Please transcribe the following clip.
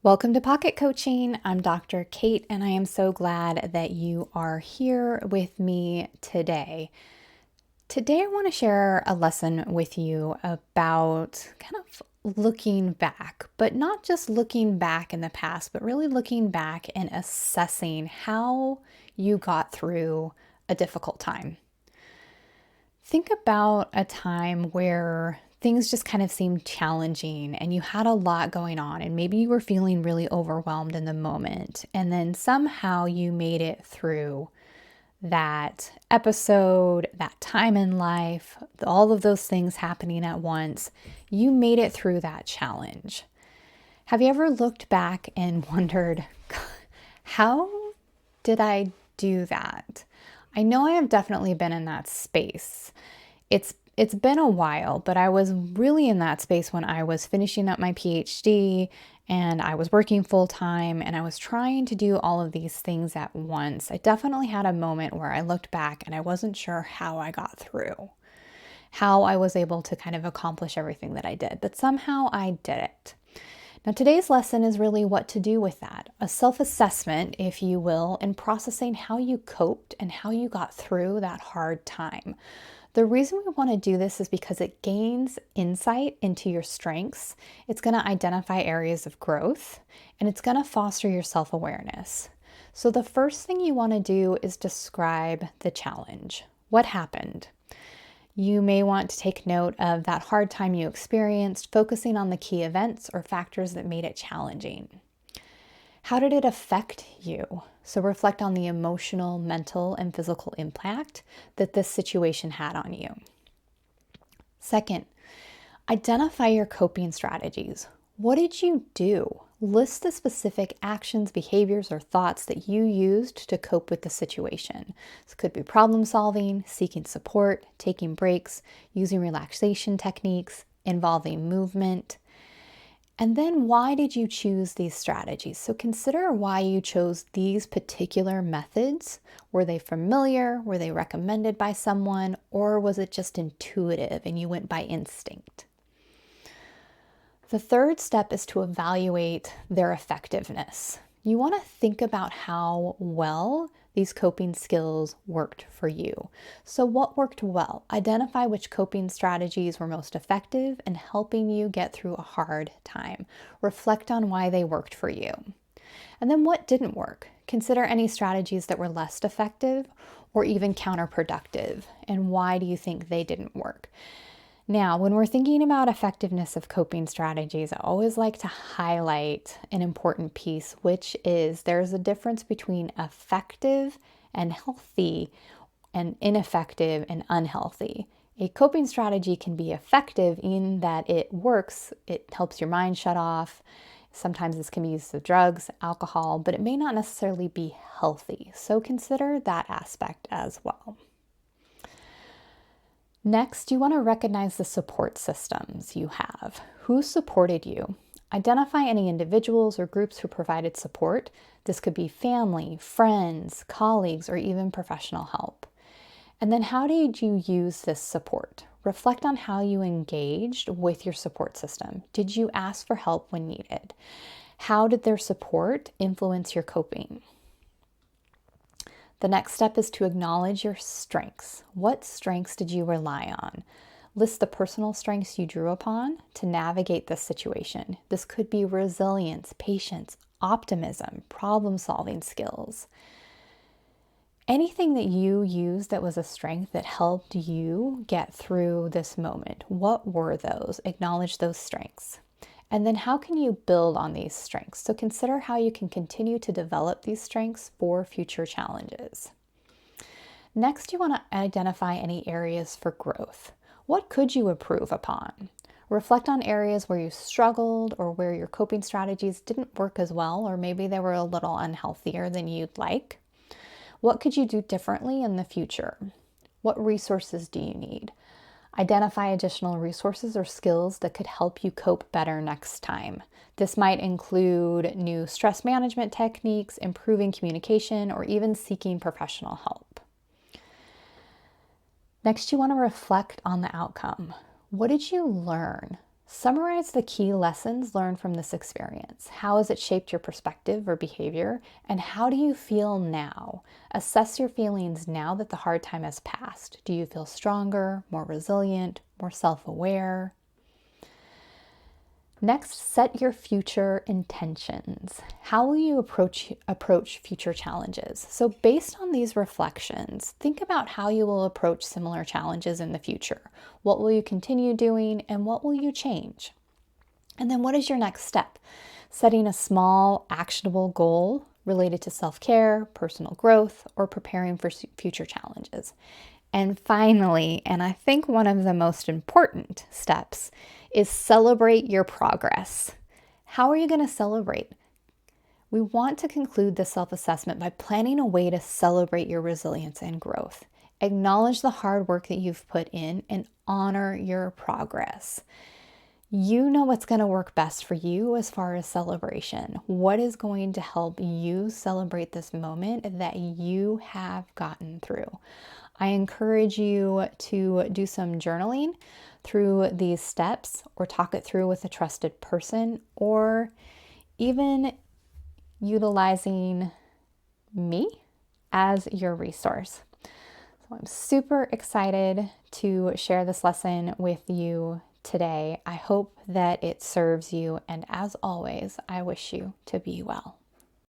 Welcome to Pocket Coaching. I'm Dr. Kate, and I am so glad that you are here with me today. Today, I want to share a lesson with you about kind of looking back, but not just looking back in the past, but really looking back and assessing how you got through a difficult time. Think about a time where things just kind of seemed challenging and you had a lot going on, and maybe you were feeling really overwhelmed in the moment, and then somehow you made it through that episode, that time in life, all of those things happening at once. You made it through that challenge. Have you ever looked back and wondered, how did I do that? I know I have definitely been in that space. It's been a while, but I was really in that space when I was finishing up my PhD and I was working full time and I was trying to do all of these things at once. I definitely had a moment where I looked back and I wasn't sure how I got through, how I was able to kind of accomplish everything that I did, but somehow I did it. Now, today's lesson is really what to do with that, a self-assessment, if you will, in processing how you coped and how you got through that hard time. The reason we want to do this is because it gains insight into your strengths. It's going to identify areas of growth and it's going to foster your self-awareness. So the first thing you want to do is describe the challenge. What happened? You may want to take note of that hard time you experienced, focusing on the key events or factors that made it challenging. How did it affect you? So reflect on the emotional, mental, and physical impact that this situation had on you. Second, identify your coping strategies. What did you do? List the specific actions, behaviors, or thoughts that you used to cope with the situation. This could be problem solving, seeking support, taking breaks, using relaxation techniques, involving movement. And then why did you choose these strategies? So consider why you chose these particular methods. Were they familiar? Were they recommended by someone? Or was it just intuitive and you went by instinct? The third step is to evaluate their effectiveness. You want to think about how well these coping skills worked for you. So what worked well? Identify which coping strategies were most effective in helping you get through a hard time. Reflect on why they worked for you. And then what didn't work? Consider any strategies that were less effective or even counterproductive, and why do you think they didn't work? Now, when we're thinking about effectiveness of coping strategies, I always like to highlight an important piece, which is there's a difference between effective and healthy and ineffective and unhealthy. A coping strategy can be effective in that it works, it helps your mind shut off. Sometimes this can be used with drugs, alcohol, but it may not necessarily be healthy. So consider that aspect as well. Next, you want to recognize the support systems you have. Who supported you? Identify any individuals or groups who provided support. This could be family, friends, colleagues, or even professional help. And then how did you use this support? Reflect on how you engaged with your support system. Did you ask for help when needed? How did their support influence your coping? The next step is to acknowledge your strengths. What strengths did you rely on? List the personal strengths you drew upon to navigate this situation. This could be resilience, patience, optimism, problem-solving skills. Anything that you used that was a strength that helped you get through this moment. What were those? Acknowledge those strengths. And then how can you build on these strengths? So consider how you can continue to develop these strengths for future challenges. Next, you want to identify any areas for growth. What could you improve upon? Reflect on areas where you struggled or where your coping strategies didn't work as well, or maybe they were a little unhealthier than you'd like. What could you do differently in the future? What resources do you need? Identify additional resources or skills that could help you cope better next time. This might include new stress management techniques, improving communication, or even seeking professional help. Next, you want to reflect on the outcome. What did you learn? Summarize the key lessons learned from this experience. How has it shaped your perspective or behavior? And how do you feel now? Assess your feelings now that the hard time has passed. Do you feel stronger, more resilient, more self-aware? Next, set your future intentions. How will you approach future challenges? So based on these reflections, think about how you will approach similar challenges in the future. What will you continue doing and what will you change? And then what is your next step? Setting a small, actionable goal related to self-care, personal growth, or preparing for future challenges. And finally, and I think one of the most important steps, is celebrate your progress. How are you going to celebrate? We want to conclude the self-assessment by planning a way to celebrate your resilience and growth. Acknowledge the hard work that you've put in and honor your progress. You know what's going to work best for you as far as celebration. What is going to help you celebrate this moment that you have gotten through? I encourage you to do some journaling through these steps or talk it through with a trusted person, or even utilizing me as your resource. So I'm super excited to share this lesson with you today. I hope that it serves you, and as always, I wish you to be well.